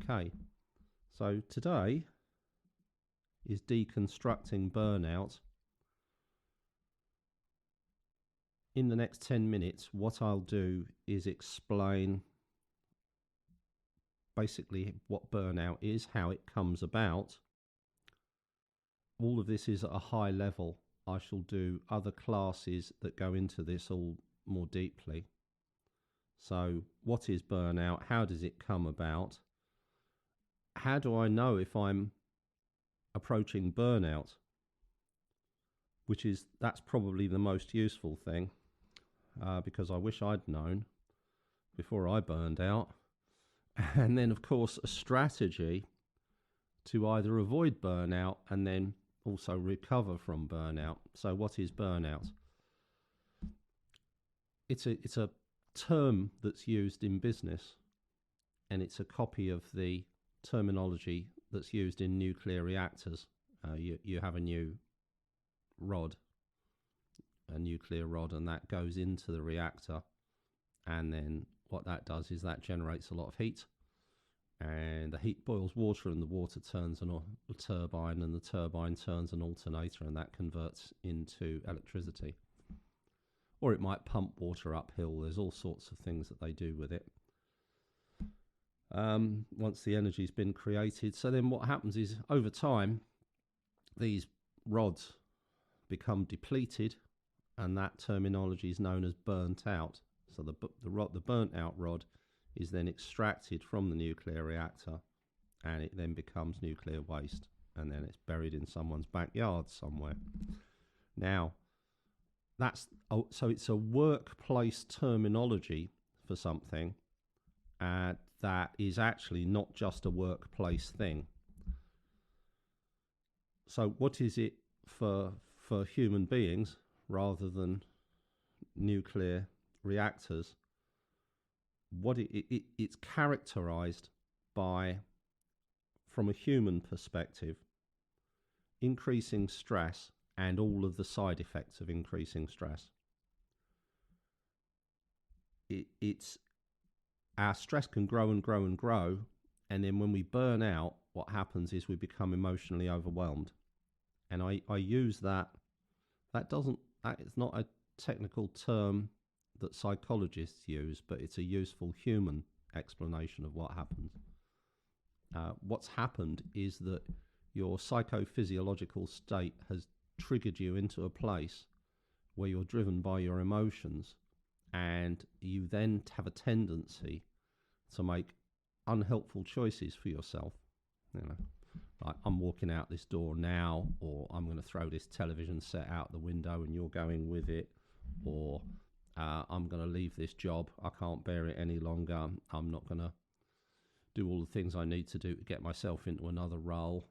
Okay, so today is Deconstructing Burnout. In the next 10 minutes, what I'll do is explain basically what burnout is, how it comes about. All of this is at a high level. I shall do other classes that go into this all more deeply. So, what is burnout? How does it come about? How do I know if I'm approaching burnout? That's probably the most useful thing, because I wish I'd known before I burned out. And then, of course, a strategy to either avoid burnout and then also recover from burnout. So what is burnout? It's a term that's used in business, and it's a copy of the terminology that's used in nuclear reactors. You have a nuclear rod, and that goes into the reactor, and then what that does is that generates a lot of heat, and the heat boils water, and the water turns on a turbine, and the turbine turns an alternator, and that converts into electricity. Or it might pump water uphill. There's all sorts of things that they do with it once the energy's been created. So then what happens is, over time, these rods become depleted, and that terminology is known as burnt out. So the burnt out rod is then extracted from the nuclear reactor, and it then becomes nuclear waste, and then it's buried in someone's backyard somewhere. Now, so it's a workplace terminology for something that is actually not just a workplace thing. So what is it for human beings rather than nuclear reactors? It's characterized by, from a human perspective, increasing stress and all of the side effects of increasing stress. It's our stress can grow and grow and grow, and then when we burn out, what happens is we become emotionally overwhelmed. And I use that. That is not a technical term that psychologists use, but it's a useful human explanation of what happens. What's happened is that your psychophysiological state has triggered you into a place where you're driven by your emotions, and you then have a tendency to make unhelpful choices for yourself. Like, I'm walking out this door now, or I'm going to throw this television set out the window and you're going with it, or I'm going to leave this job, I can't bear it any longer, I'm not going to do all the things I need to do to get myself into another role,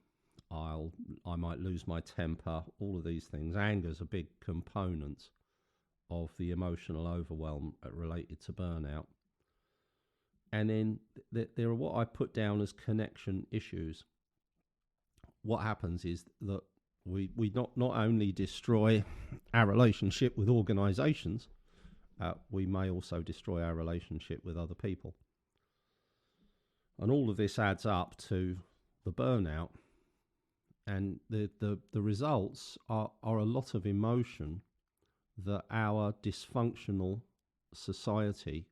I might lose my temper, all of these things. Anger's a big component of the emotional overwhelm related to burnout. And then there are what I put down as connection issues. What happens is that we not only destroy our relationship with organizations, we may also destroy our relationship with other people. And all of this adds up to the burnout. And the results are a lot of emotion that our dysfunctional society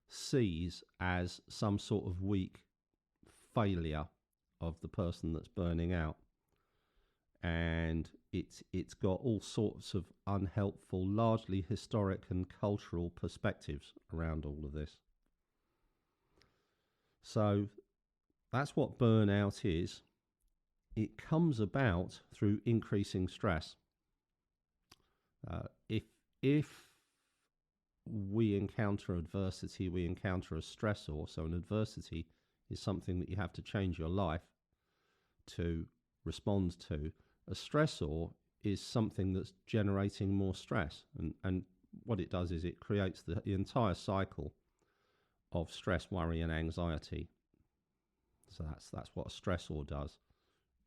sees as some sort of weak failure of the person that's burning out. And it's got all sorts of unhelpful, largely historic and cultural perspectives around all of this. So that's what burnout is. It comes about through increasing stress. If we encounter adversity, we encounter a stressor. So an adversity is something that you have to change your life to respond to. A stressor is something that's generating more stress. And what it does is it creates the entire cycle of stress, worry, and anxiety. So that's what a stressor does.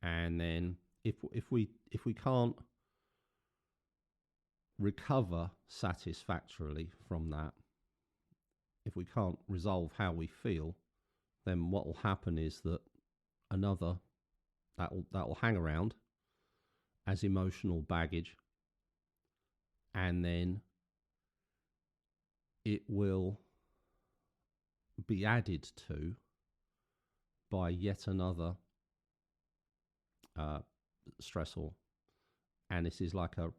And then if we can't recover satisfactorily from that, if we can't resolve how we feel, then what will happen is that another that'll hang around as emotional baggage, and then it will be added to by yet another stressor. And this is like the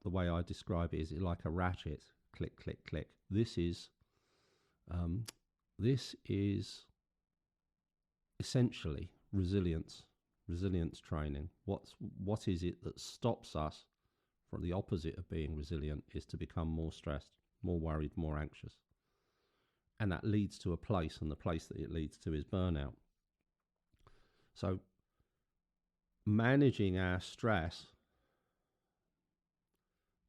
way I describe it is like a ratchet, click, click, click. This is essentially resilience training. What is it that stops us from the opposite of being resilient is to become more stressed, more worried, more anxious. And that leads to a place, and the place that it leads to is burnout. So managing our stress,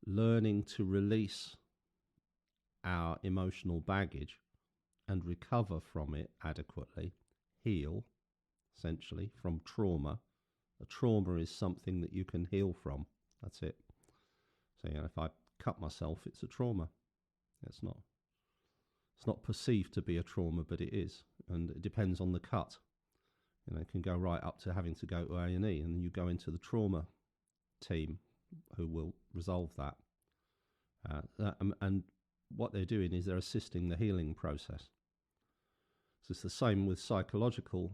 learning to release our emotional baggage and recover from it adequately, heal, essentially, from trauma. A trauma is something that you can heal from. That's it. So, if I cut myself, it's a trauma. It's not perceived to be a trauma, but it is. And it depends on the cut. It can go right up to having to go to A&E, and then you go into the trauma team who will resolve that. And what they're doing is they're assisting the healing process. So it's the same with psychological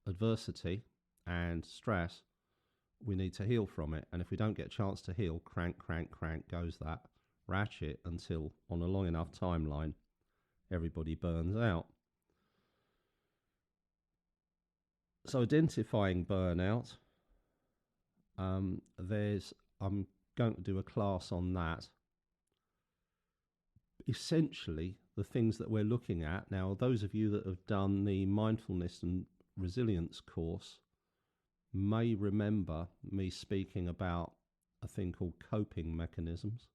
adversity and stress. We need to heal from it. And if we don't get a chance to heal, crank goes that ratchet until, on a long enough timeline, everybody burns out. So identifying burnout, I'm going to do a class on that. Essentially, the things that we're looking at now, those of you that have done the mindfulness and resilience course may remember me speaking about a thing called coping mechanisms.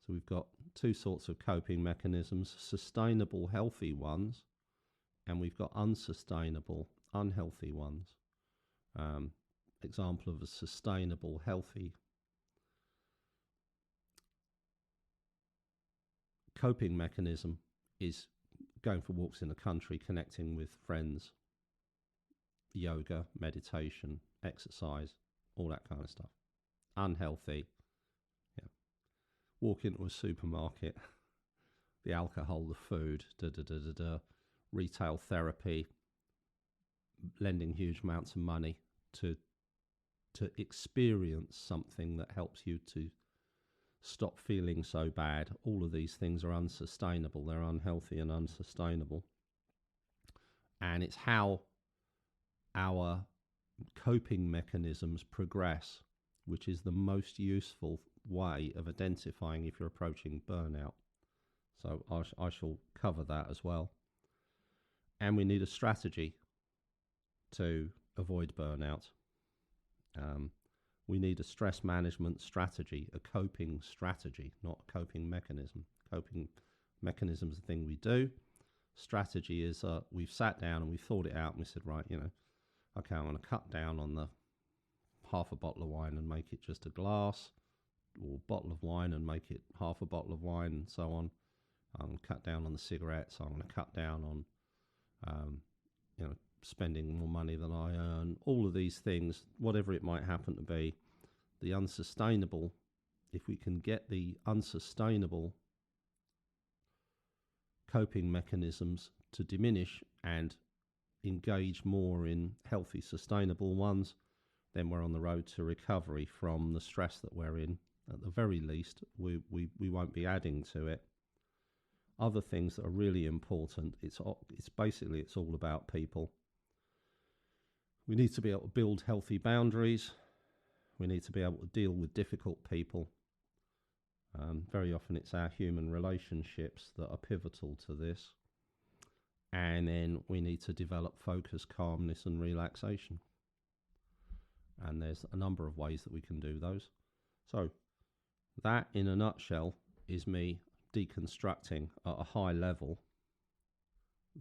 So we've got two sorts of coping mechanisms: sustainable, healthy ones, and we've got unsustainable, unhealthy ones. Example of a sustainable, healthy coping mechanism is going for walks in the country, connecting with friends, yoga, meditation, exercise, all that kind of stuff. Unhealthy, walk into a supermarket, the alcohol, the food, retail therapy, lending huge amounts of money to experience something that helps you to stop feeling so bad. All of these things are unsustainable. They're unhealthy and unsustainable. And it's how our coping mechanisms progress, which is the most useful way of identifying if you're approaching burnout. So I shall cover that as well. And we need a strategy to avoid burnout. We need a stress management strategy, a coping strategy, not a coping mechanism. Coping mechanism is the thing we do. Strategy is we've sat down and we've thought it out and we said, right, okay, I'm going to cut down on the half a bottle of wine and make it just a glass, or bottle of wine and make it half a bottle of wine, and so on. I'm going to cut down on the cigarettes. I'm going to cut down on, spending more money than I earn. All of these things, whatever it might happen to be, the unsustainable. If we can get the unsustainable coping mechanisms to diminish and engage more in healthy, sustainable ones, then we're on the road to recovery from the stress that we're in. At the very least, we won't be adding to it. Other things that are really important, it's all about people. We need to be able to build healthy boundaries. We need to be able to deal with difficult people. Very often it's our human relationships that are pivotal to this. And then we need to develop focus, calmness and relaxation. And there's a number of ways that we can do those. So that, in a nutshell, is me deconstructing at a high level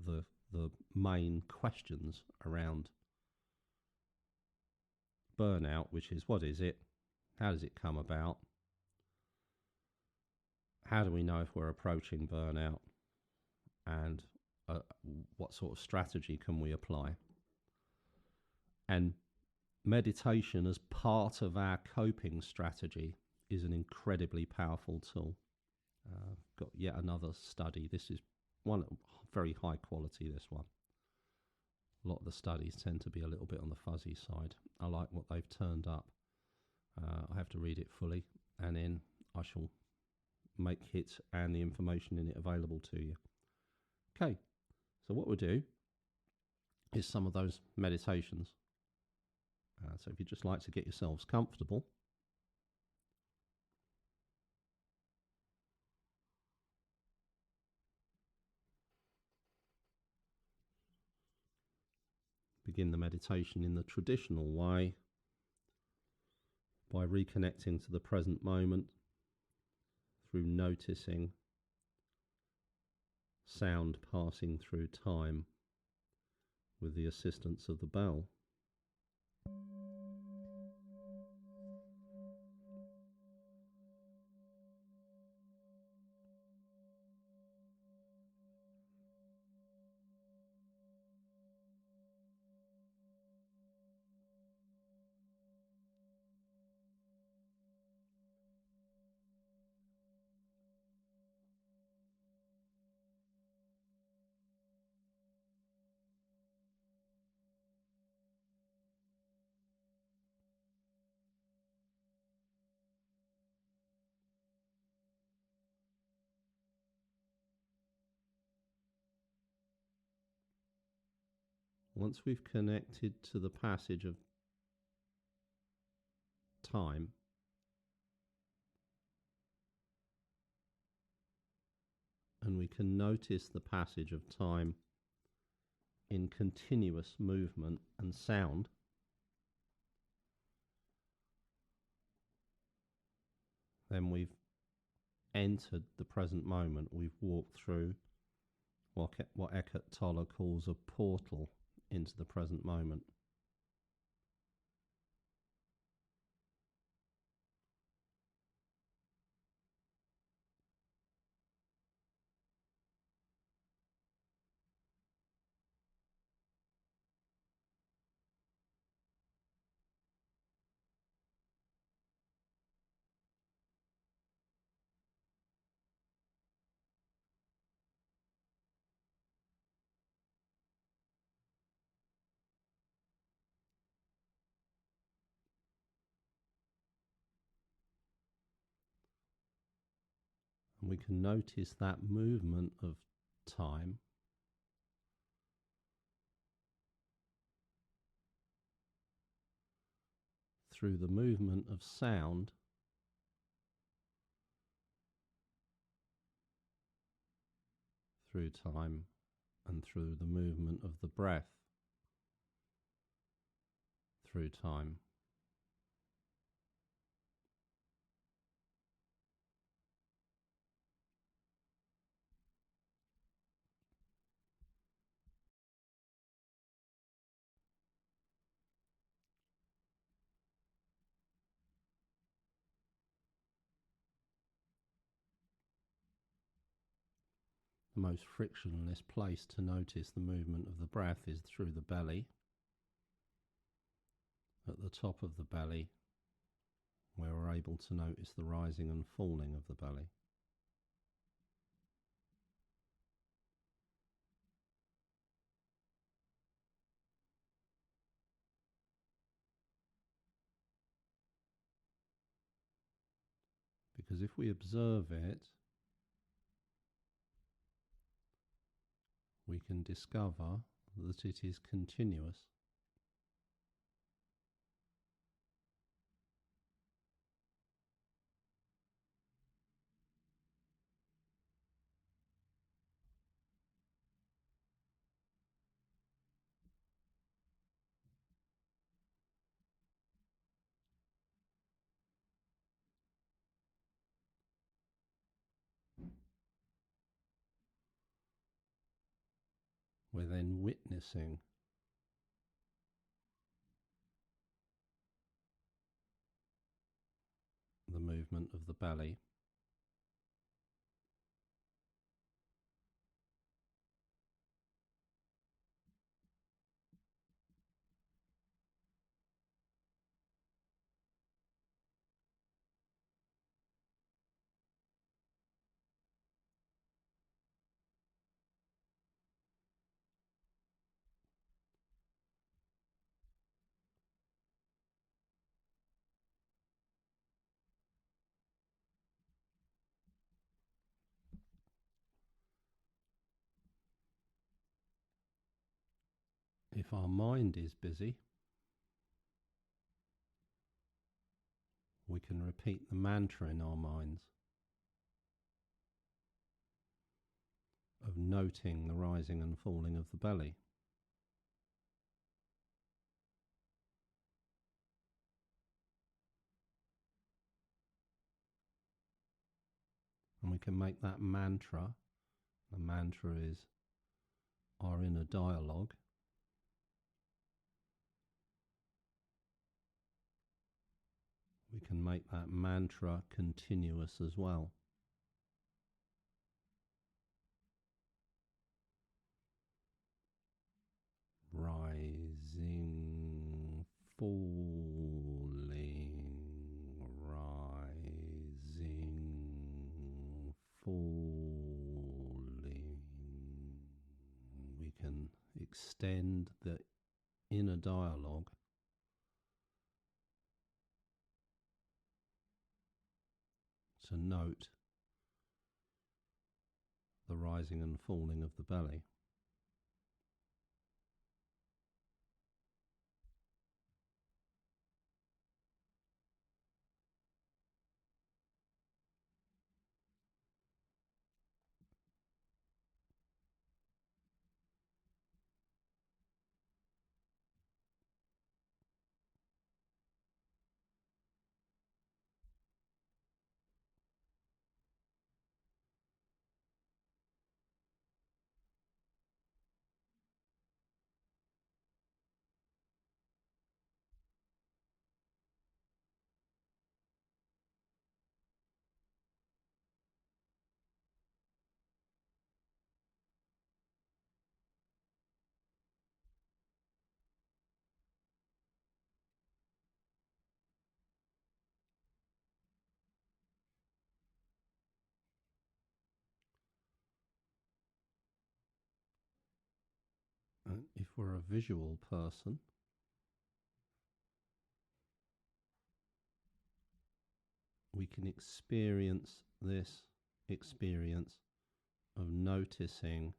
the main questions around burnout, which is, what is it? How does it come about? How do we know if we're approaching burnout? And what sort of strategy can we apply? And meditation as part of our coping strategy is an incredibly powerful tool. Got yet another study. This is one very high quality, this one. A lot of the studies tend to be a little bit on the fuzzy side. I like what they've turned up. I have to read it fully, and then I shall make it and the information in it available to you. Okay, so what we'll do is some of those meditations. So if you'd just like to get yourselves comfortable, begin the meditation in the traditional way by reconnecting to the present moment through noticing sound passing through time with the assistance of the bell. Once we've connected to the passage of time, and we can notice the passage of time in continuous movement and sound, then we've entered the present moment. We've walked through what Eckhart Tolle calls a portal into the present moment. And we can notice that movement of time through the movement of sound through time and through the movement of the breath through time. The most frictionless place to notice the movement of the breath is through the belly, at the top of the belly, where we're able to notice the rising and falling of the belly. Because if we observe it, we can discover that it is continuous. We're then witnessing the movement of the belly, If our mind is busy, we can repeat the mantra in our minds of noting the rising and falling of the belly. And we can make that mantra, the mantra is our inner dialogue. We can make that mantra continuous as well. Rising, falling, rising, falling. We can extend the inner dialogue to note the rising and falling of the belly. And if we're a visual person, we can experience this experience of noticing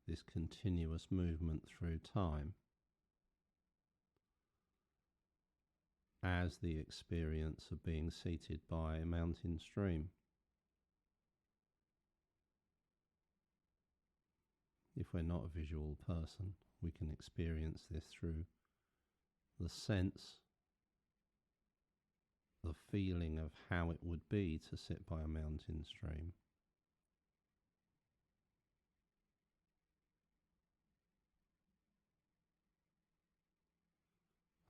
this continuous movement through time as the experience of being seated by a mountain stream. If we're not a visual person, we can experience this through the sense, the feeling of how it would be to sit by a mountain stream.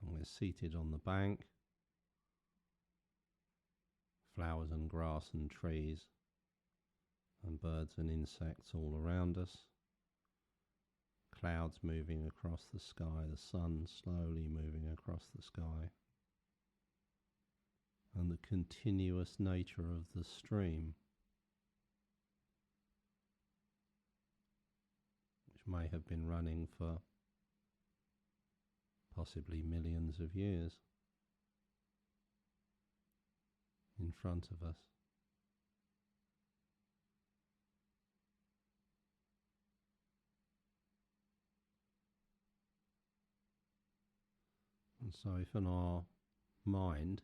And we're seated on the bank, flowers and grass and trees, and birds and insects all around us. Clouds moving across the sky, the sun slowly moving across the sky, and the continuous nature of the stream, which may have been running for possibly millions of years in front of us. And so if in our mind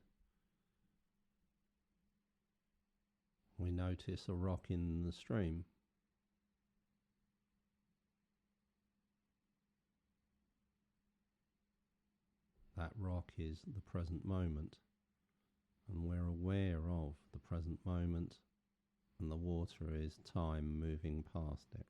we notice a rock in the stream, that rock is the present moment, and we're aware of the present moment, and the water is time moving past it.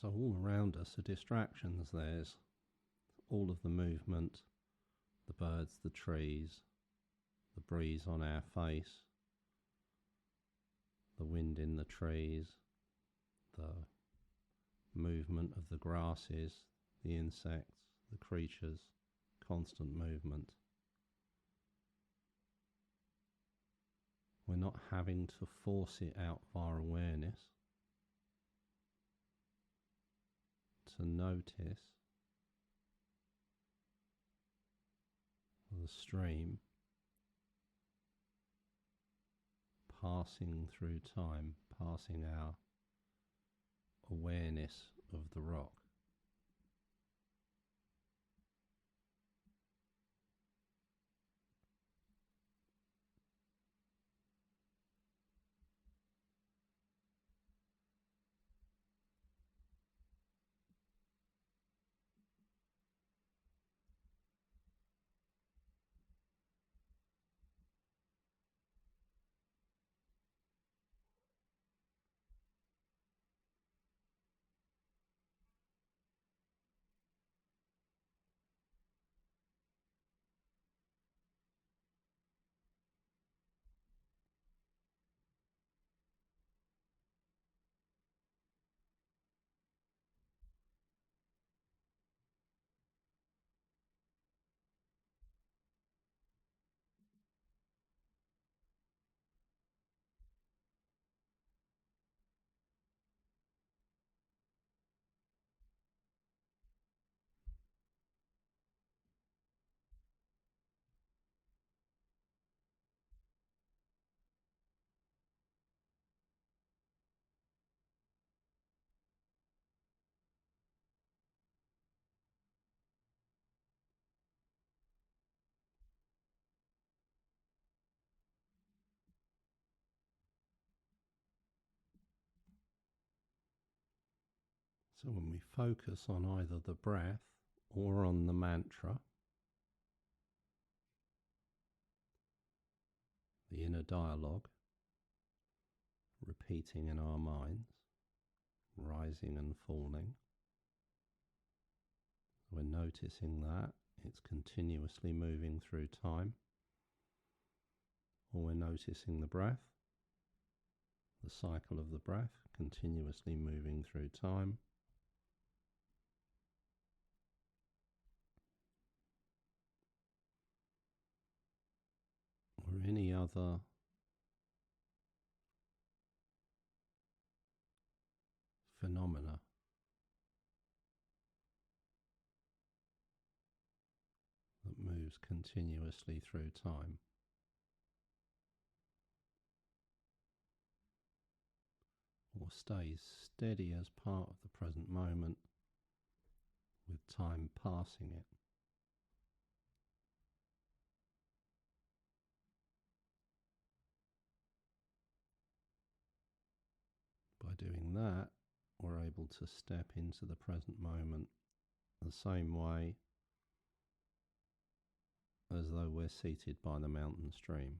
So all around us are distractions. There's all of the movement, the birds, the trees, the breeze on our face, the wind in the trees, the movement of the grasses, the insects, the creatures, constant movement. We're not having to force it out via awareness. To notice the stream passing through time, passing our awareness of the rock. So when we focus on either the breath or on the mantra, the inner dialogue, repeating in our minds, rising and falling, we're noticing that it's continuously moving through time, or we're noticing the breath, the cycle of the breath continuously moving through time, or any other phenomena that moves continuously through time. Or stays steady as part of the present moment with time passing it. By doing that, we're able to step into the present moment the same way as though we're seated by the mountain stream.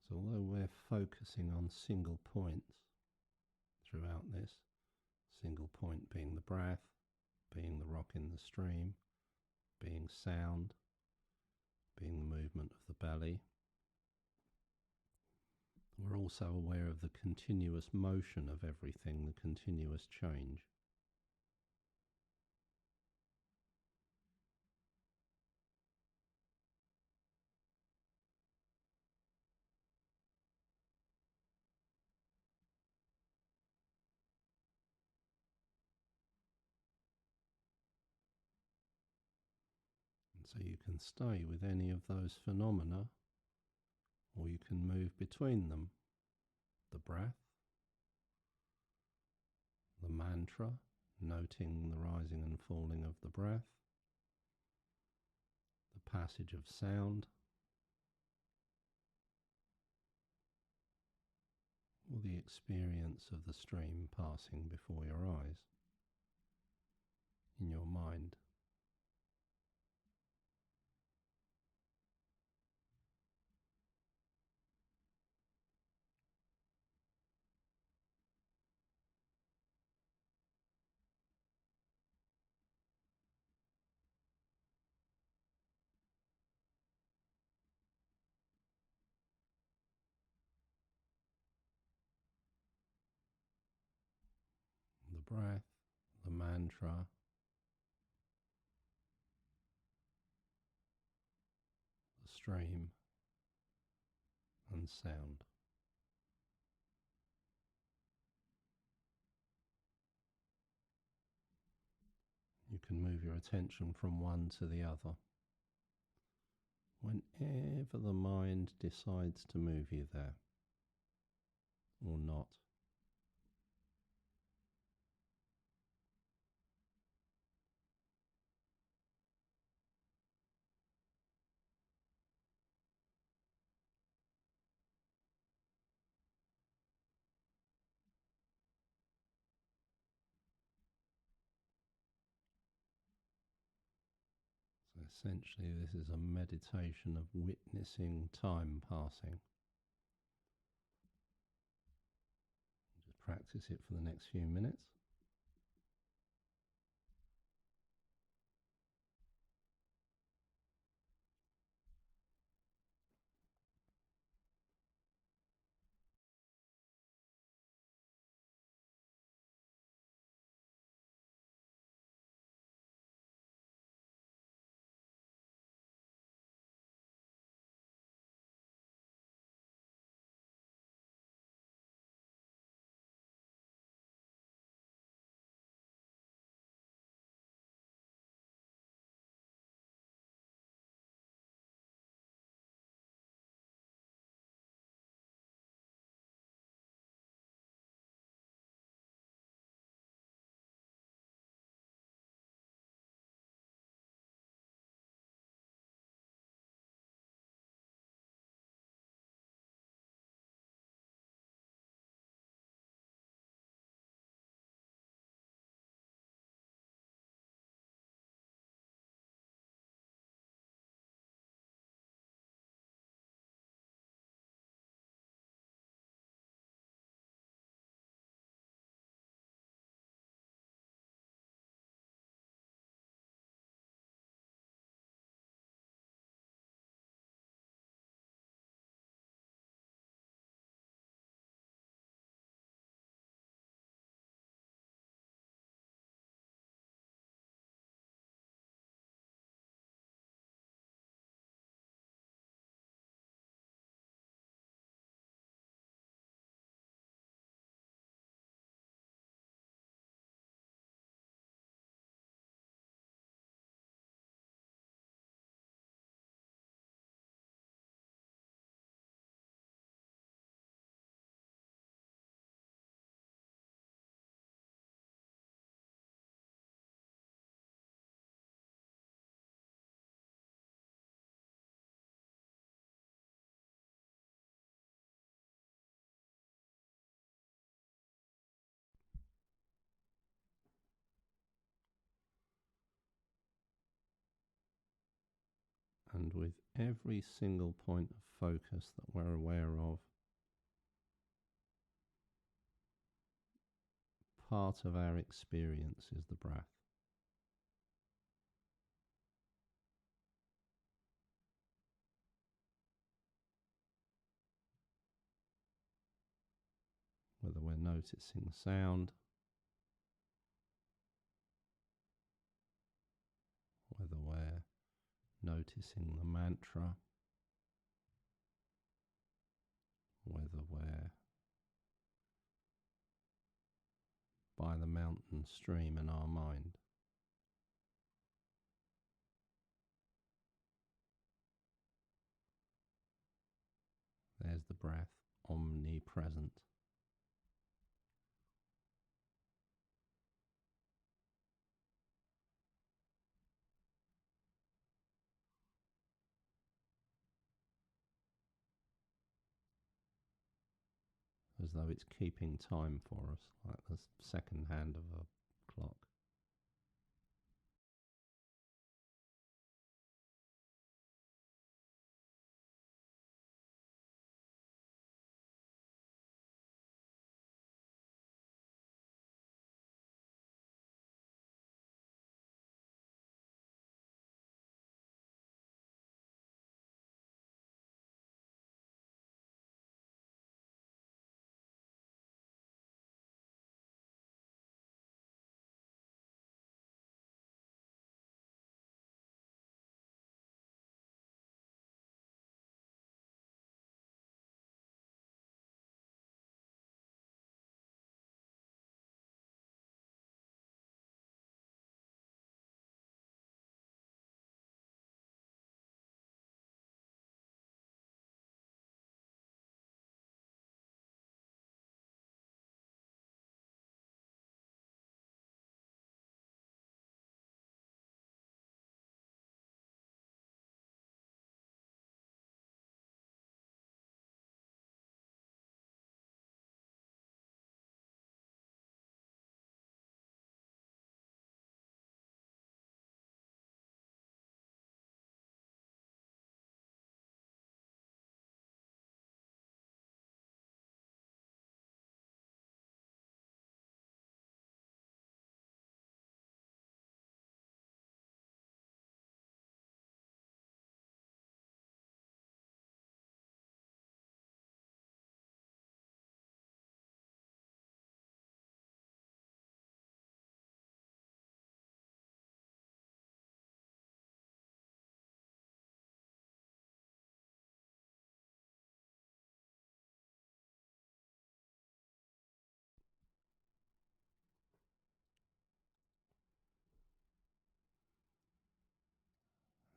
So although we're focusing on single points throughout this, single point being the breath, being the rock in the stream, being sound, being the movement of the belly, we're also aware of the continuous motion of everything, the continuous change. So you can stay with any of those phenomena, or you can move between them breath, the mantra, noting the rising and falling of the breath, the passage of sound, or the experience of the stream passing before your eyes, in your mind. The breath, the mantra, the stream, and sound. You can move your attention from one to the other whenever the mind decides to move you there, or not. So essentially this is a meditation of witnessing time passing. Just practice it for the next few minutes. And with every single point of focus that we're aware of, part of our experience is the breath. Whether we're noticing sound, whether we're noticing the mantra, whether we're by the mountain stream in our mind. There's the breath, omnipresent as though it's keeping time for us, like the second hand of a clock.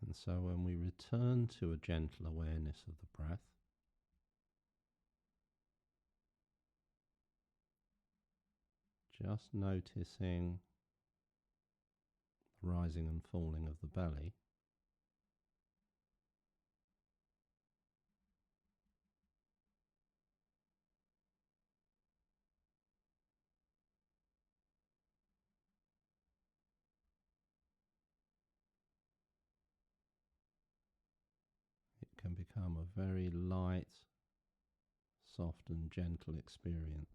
And so when we return to a gentle awareness of the breath, just noticing the rising and falling of the belly, it can become a very light, soft and gentle experience.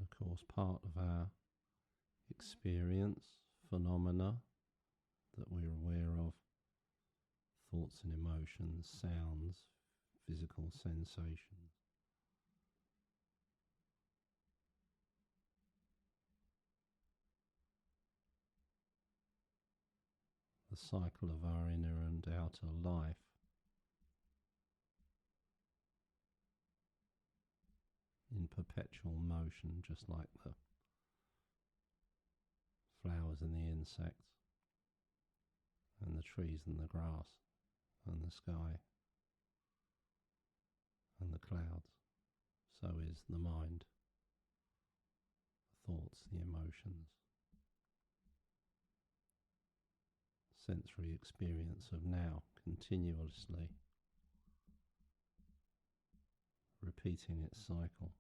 Of course, part of our experience, phenomena that we're aware of, thoughts and emotions, sounds, physical sensations. The cycle of our inner and outer life in perpetual motion, just like the flowers and the insects, and the trees and the grass and the sky and the clouds. So is the mind, the thoughts, the emotions, sensory experience of now, continuously repeating its cycle.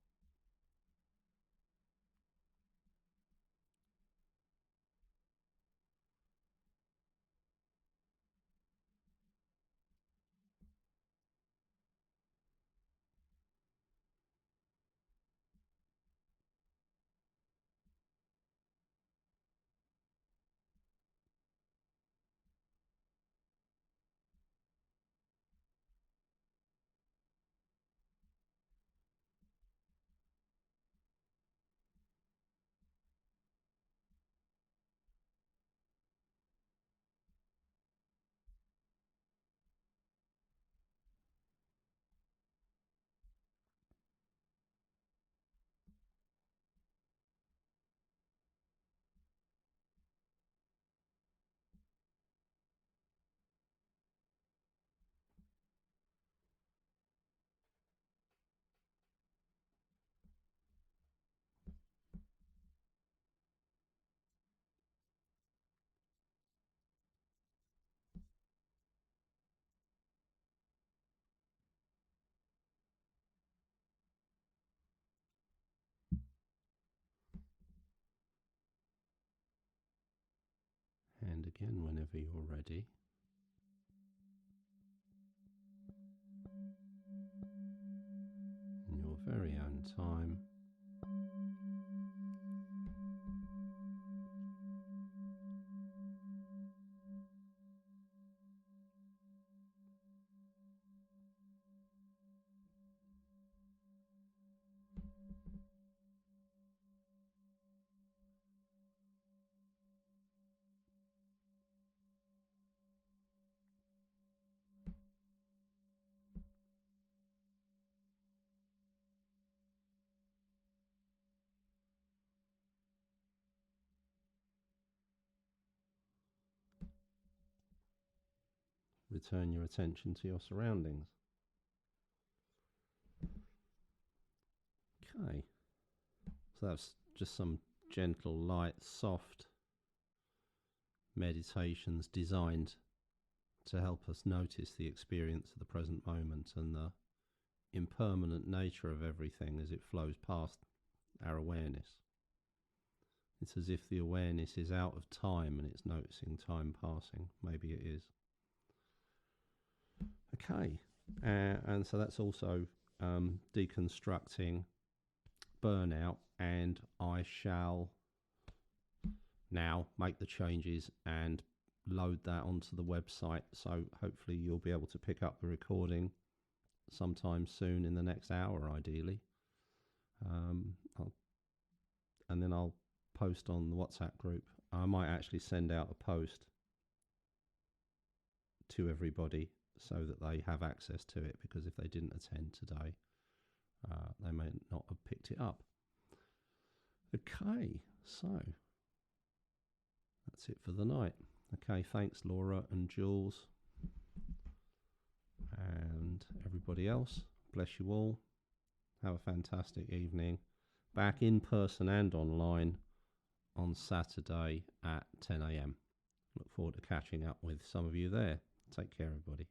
And again, whenever you're ready, in your very own time, return your attention to your surroundings. Okay, so that's just some gentle, light, soft meditations designed to help us notice the experience of the present moment and the impermanent nature of everything as it flows past our awareness. It's as if the awareness is out of time and it's noticing time passing. Maybe it is. Okay, and so that's also deconstructing burnout, and I shall now make the changes and load that onto the website, so hopefully you'll be able to pick up the recording sometime soon, in the next hour ideally. And then I'll post on the WhatsApp group. I might actually send out a post to everybody so that they have access to it, because if they didn't attend today, they may not have picked it up. Okay, so that's it for the night. Okay, thanks Laura and Jules and everybody else. Bless you all. Have a fantastic evening. Back in person and online on Saturday at 10 a.m. Look forward to catching up with some of you there. Take care, everybody.